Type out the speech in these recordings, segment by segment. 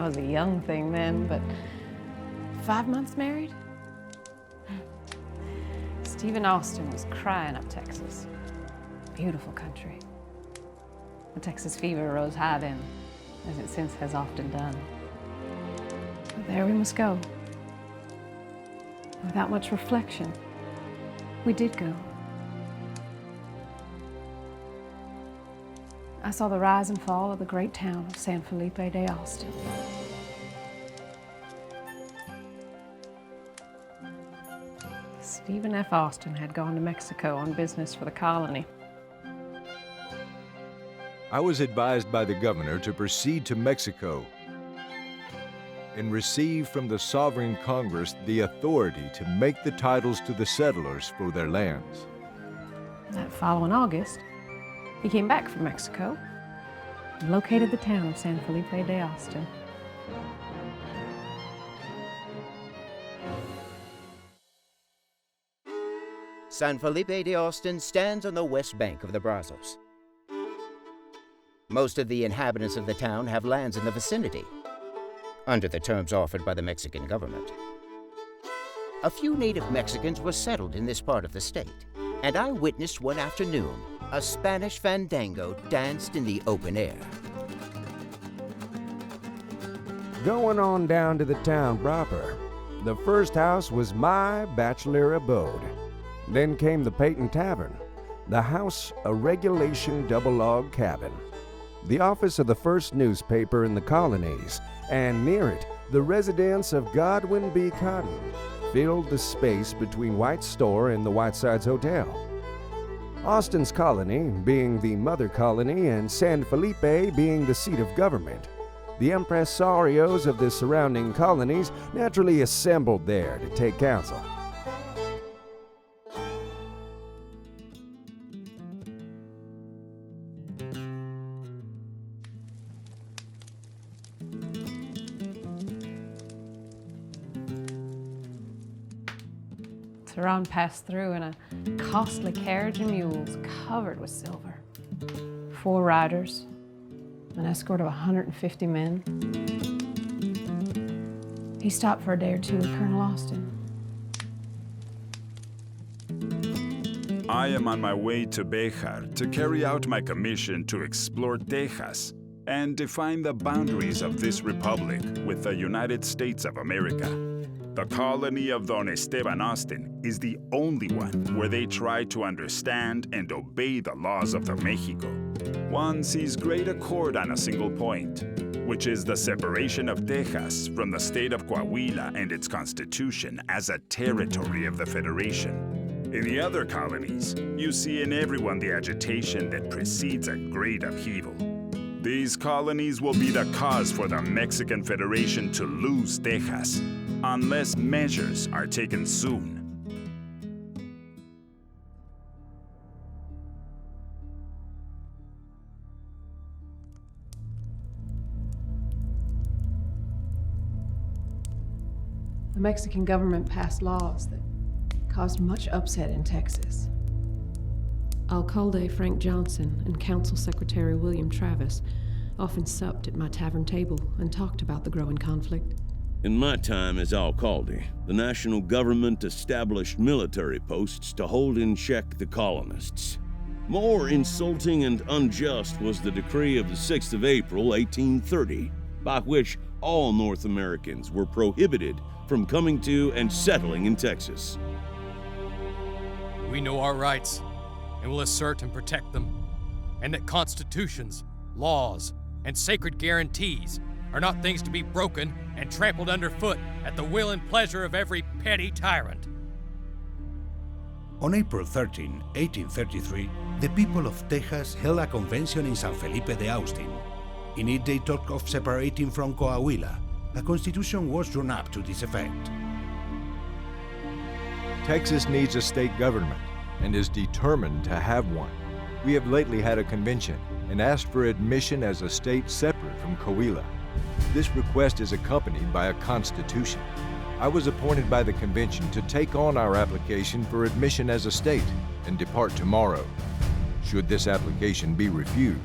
I was a young thing then, but 5 months married? Stephen Austin was crying up Texas. Beautiful country. The Texas fever rose high then, as it since has often done. But there we must go. Without much reflection, we did go. I saw the rise and fall of the great town of San Felipe de Austin. Stephen F. Austin had gone to Mexico on business for the colony. I was advised by the governor to proceed to Mexico and receive from the sovereign Congress the authority to make the titles to the settlers for their lands. That following August, he came back from Mexico and located the town of San Felipe de Austin. San Felipe de Austin stands on the west bank of the Brazos. Most of the inhabitants of the town have lands in the vicinity, under the terms offered by the Mexican government. A few native Mexicans were settled in this part of the state, and I witnessed one afternoon a Spanish fandango danced in the open air. Going on down to the town proper, the first house was my bachelor abode. Then came the Peyton Tavern, the house a regulation double-log cabin, the office of the first newspaper in the colonies, and near it, the residence of Godwin B. Cotton filled the space between White's store and the Whitesides Hotel. Austin's colony being the mother colony and San Felipe being the seat of government, the impresarios of the surrounding colonies naturally assembled there to take counsel. Tehran passed through in a costly carriage and mules covered with silver. 4 riders, an escort of 150 men. He stopped for a day or two with Colonel Austin. I am on my way to Béjar to carry out my commission to explore Texas and define the boundaries of this republic with the United States of America. The colony of Don Esteban Austin is the only one where they try to understand and obey the laws of the Mexico. One sees great accord on a single point, which is the separation of Texas from the state of Coahuila and its constitution as a territory of the Federation. In the other colonies, you see in everyone the agitation that precedes a great upheaval. These colonies will be the cause for the Mexican Federation to lose Texas, unless measures are taken soon. The Mexican government passed laws that caused much upset in Texas. Alcalde Frank Johnson and Council Secretary William Travis often supped at my tavern table and talked about the growing conflict. In my time as alcalde, the national government established military posts to hold in check the colonists. More insulting and unjust was the decree of the 6th of April, 1830, by which all North Americans were prohibited from coming to and settling in Texas. We know our rights and will assert and protect them, and that constitutions, laws, and sacred guarantees are not things to be broken and trampled underfoot at the will and pleasure of every petty tyrant. On April 13, 1833, the people of Texas held a convention in San Felipe de Austin. In it they talked of separating from Coahuila. A constitution was drawn up to this effect. Texas needs a state government and is determined to have one. We have lately had a convention and asked for admission as a state separate from Coahuila. This request is accompanied by a constitution. I was appointed by the convention to take on our application for admission as a state and depart tomorrow. Should this application be refused,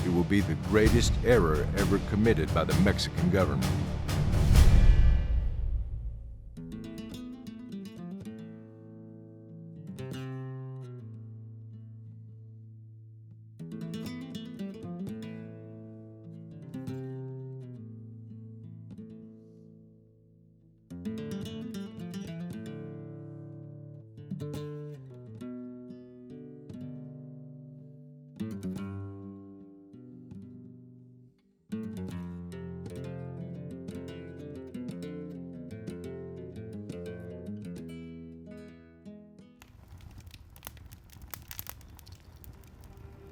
It will be the greatest error ever committed by the Mexican government.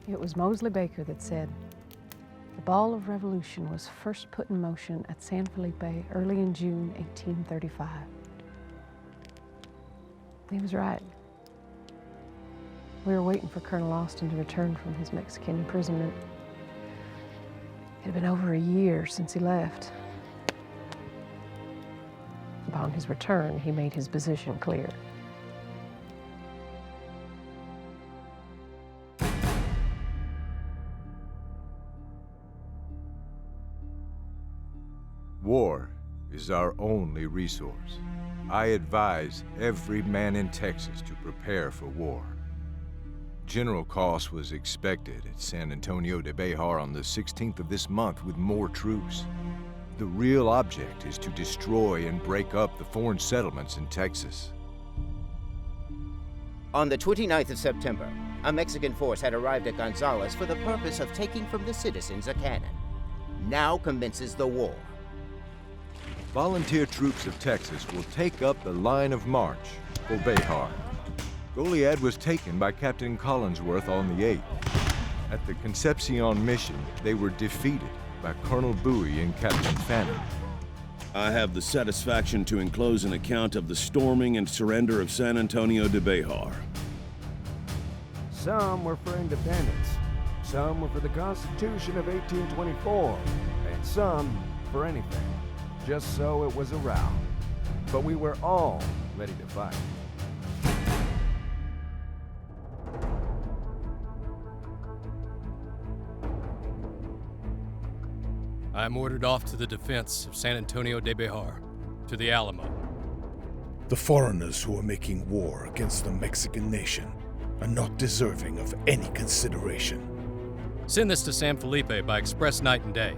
It was Mosley Baker that said, "The ball of revolution was first put in motion at San Felipe early in June 1835. He was right. We were waiting for Colonel Austin to return from his Mexican imprisonment. It had been over a year since he left. Upon his return, he made his position clear. War is our only resource. I advise every man in Texas to prepare for war. General Coss was expected at San Antonio de Bejar on the 16th of this month with more troops. The real object is to destroy and break up the foreign settlements in Texas." On the 29th of September, a Mexican force had arrived at Gonzales for the purpose of taking from the citizens a cannon. Now commences the war. Volunteer troops of Texas will take up the line of march for Bejar. Goliad was taken by Captain Collinsworth on the 8th. At the Concepcion mission, they were defeated by Colonel Bowie and Captain Fannin. I have the satisfaction to enclose an account of the storming and surrender of San Antonio de Bejar. Some were for independence, some were for the Constitution of 1824, and some for anything, just so it was a row. But we were all ready to fight. I am ordered off to the defense of San Antonio de Bejar, to the Alamo. The foreigners who are making war against the Mexican nation are not deserving of any consideration. Send this to San Felipe by express night and day.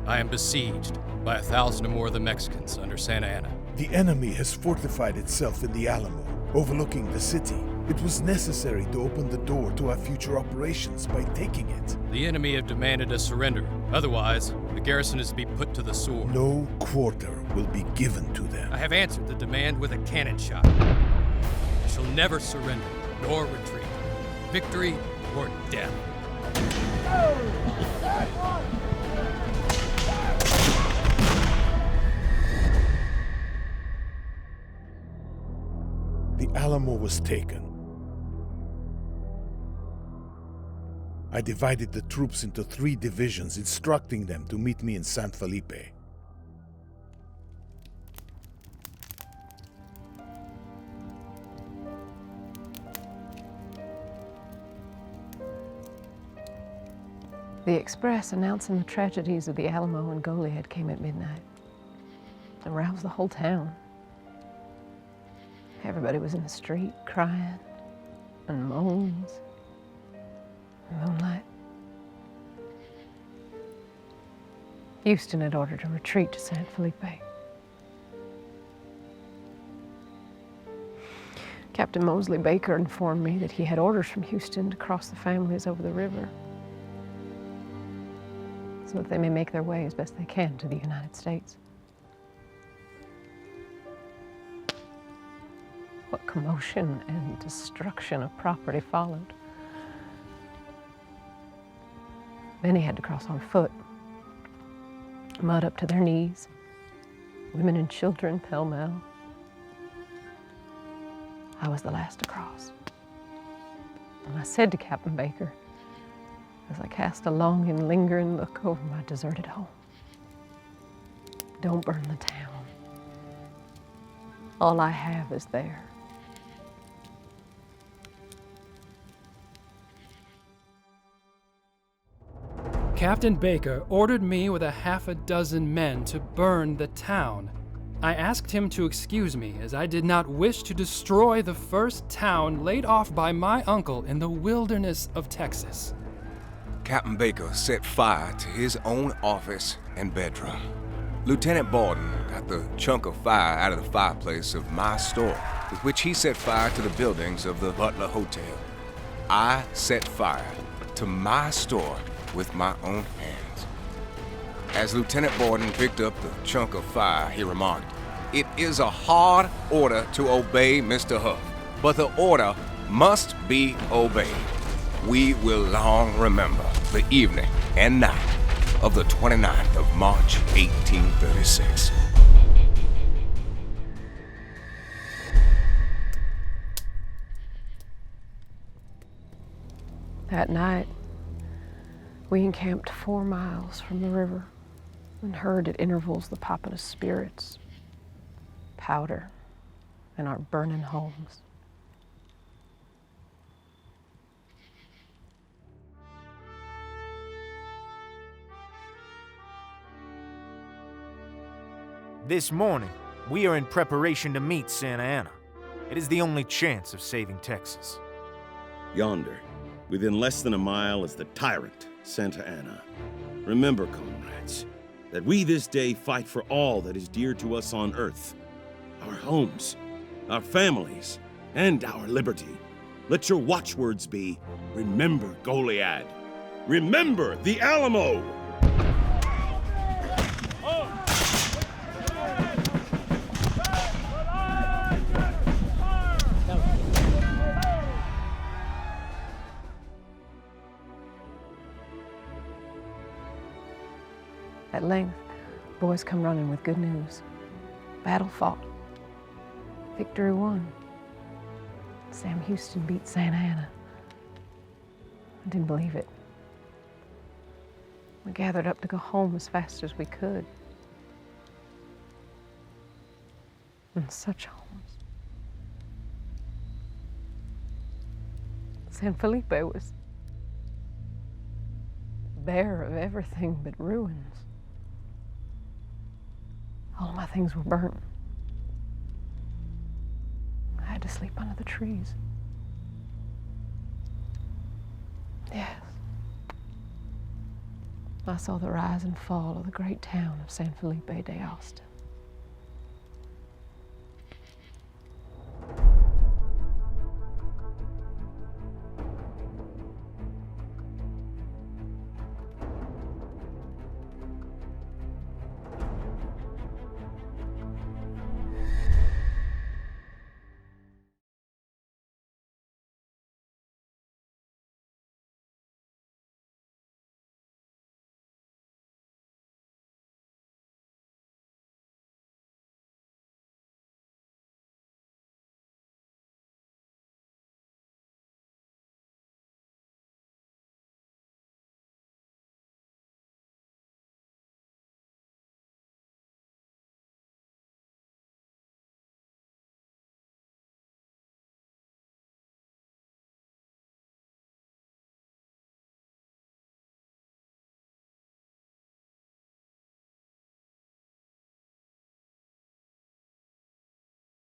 I am besieged by 1,000 or more of the Mexicans under Santa Anna. The enemy has fortified itself in the Alamo, overlooking the city. It was necessary to open the door to our future operations by taking it. The enemy have demanded a surrender. Otherwise, the garrison is to be put to the sword. No quarter will be given to them. I have answered the demand with a cannon shot. I shall never surrender, nor retreat. Victory or death. The Alamo was taken. I divided the troops into 3 divisions, instructing them to meet me in San Felipe. The express announcing the tragedies of the Alamo and Goliad came at midnight. It roused the whole town. Everybody was in the street crying and moans. Moonlight. Houston had ordered a retreat to San Felipe. Captain Mosley Baker informed me that he had orders from Houston to cross the families over the river so that they may make their way as best they can to the United States. What commotion and destruction of property followed. Many had to cross on foot, mud up to their knees, women and children pell-mell. I was the last to cross. And I said to Captain Baker, as I cast a long and lingering look over my deserted home, "Don't burn the town. All I have is there." Captain Baker ordered me with a half a dozen men to burn the town. I asked him to excuse me, as I did not wish to destroy the first town laid off by my uncle in the wilderness of Texas. Captain Baker set fire to his own office and bedroom. Lieutenant Borden got the chunk of fire out of the fireplace of my store, with which he set fire to the buildings of the Butler Hotel. I set fire to my store with my own hands. As Lieutenant Borden picked up the chunk of fire, he remarked, "It is a hard order to obey, Mr. Huff, but the order must be obeyed. We will long remember the evening and night of the 29th of March, 1836. That night, we encamped 4 miles from the river and heard at intervals the popping of spirits, powder, and our burning homes. This morning, we are in preparation to meet Santa Anna. It is the only chance of saving Texas. Yonder, within less than a mile, is the tyrant, Santa Anna. Remember, comrades, that we this day fight for all that is dear to us on earth. Our homes, our families, and our liberty. Let your watchwords be, remember Goliad. Remember the Alamo! At length, boys come running with good news. Battle fought. Victory won. Sam Houston beat Santa Anna. I didn't believe it. We gathered up to go home as fast as we could. And such homes. San Felipe was bare of everything but ruins. All my things were burnt. I had to sleep under the trees. Yes. I saw the rise and fall of the great town of San Felipe de Austin.